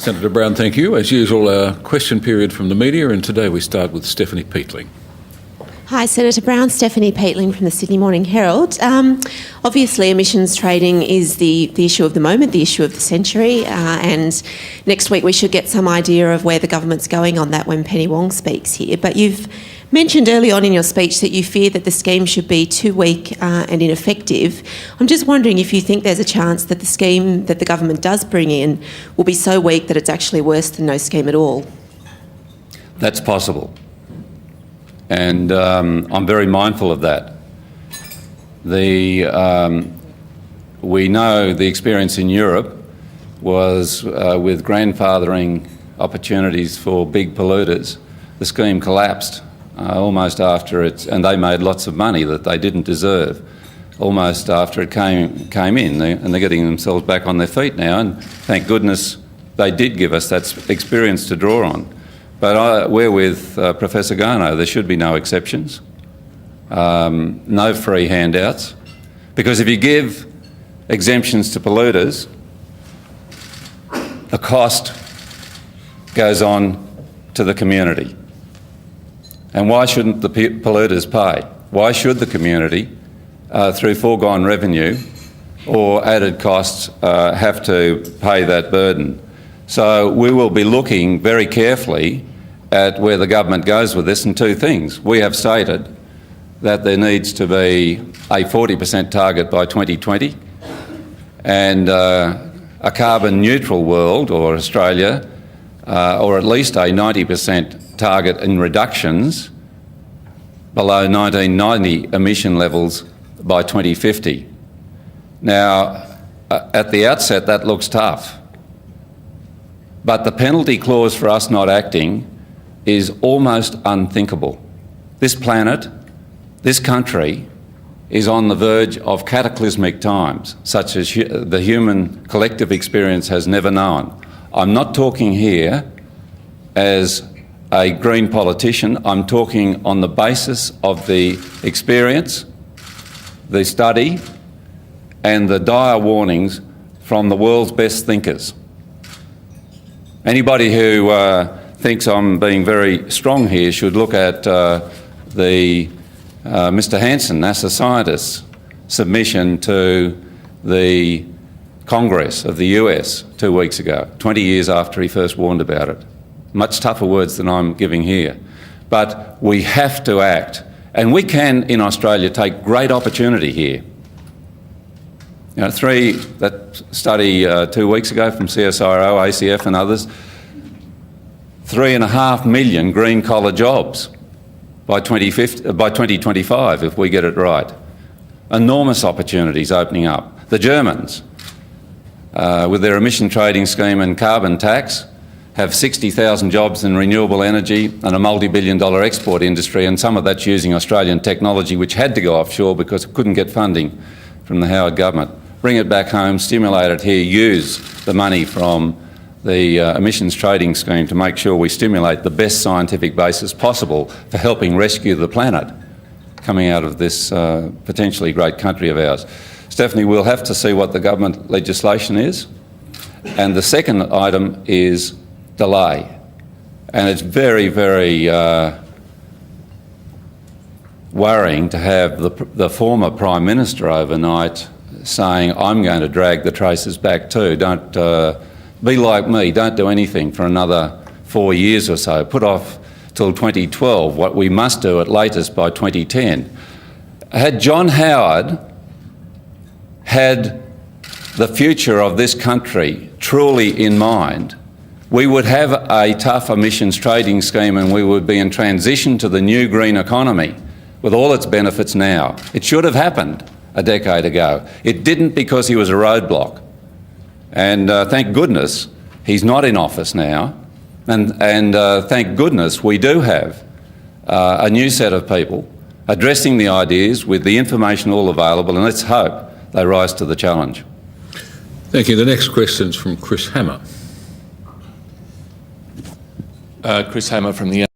Senator Brown, thank you. As usual, a question period from the media, and today we start with Stephanie Peatling. Hi, Senator Brown. Stephanie Peatling from the Sydney Morning Herald. Obviously, emissions trading is the issue of the moment, the issue of the century, and next week we should get some idea of where the government's going on that when Penny Wong speaks here. But you've mentioned early on in your speech that you fear that the scheme should be too weak and ineffective. I'm just wondering if you think there's a chance that the scheme that the government does bring in will be so weak that it's actually worse than no scheme at all. That's possible. And I'm very mindful of that. We know the experience in Europe was with grandfathering opportunities for big polluters. The scheme collapsed almost after it, and they made lots of money that they didn't deserve almost after it came in, and they're getting themselves back on their feet now, and thank goodness they did give us that experience to draw on. But we're with Professor Garno. There should be no exceptions, no free handouts, because if you give exemptions to polluters, the cost goes on to the community. And why shouldn't the polluters pay? Why should the community, through foregone revenue or added costs, have to pay that burden? So we will be looking very carefully at where the government goes with this, and two things. We have stated that there needs to be a 40% target by 2020 and a carbon neutral world, or Australia, or at least a 90% target in reductions below 1990 emission levels by 2050. Now, at the outset, that looks tough. But the penalty clause for us not acting is almost unthinkable. This planet, this country, is on the verge of cataclysmic times, such as the human collective experience has never known. I'm not talking here as a Green politician. I'm talking on the basis of the experience, the study, and the dire warnings from the world's best thinkers. Anybody who thinks I'm being very strong here should look at Mr. Hansen, NASA scientist's submission to the Congress of the US 2 weeks ago, 20 years after he first warned about it. Much tougher words than I'm giving here. But we have to act, and we can, in Australia, take great opportunity here. You know, that study 2 weeks ago from CSIRO, ACF and others, 3.5 million green-collar jobs by 2025 if we get it right. Enormous opportunities opening up. The Germans, with their emission trading scheme and carbon tax, have 60,000 jobs in renewable energy and a multi-billion-dollar export industry, and some of that's using Australian technology which had to go offshore because it couldn't get funding from the Howard government. Bring it back home, stimulate it here, use the money from the emissions trading scheme to make sure we stimulate the best scientific basis possible for helping rescue the planet coming out of this potentially great country of ours. Stephanie, we'll have to see what the government legislation is. And the second item is delay. And it's very, very worrying to have the former Prime Minister overnight saying, I'm going to drag the traces back too. Don't be like me, don't do anything for another 4 years or so. Put off till 2012 what we must do at latest by 2010. Had John Howard had the future of this country truly in mind, we would have a tough emissions trading scheme and we would be in transition to the new green economy with all its benefits now. It should have happened a decade ago. It didn't because he was a roadblock. And thank goodness he's not in office now. And thank goodness we do have a new set of people addressing the ideas with the information all available, and let's hope they rise to the challenge. Thank you. The next question is from Chris Hammer. Chris Hammer from the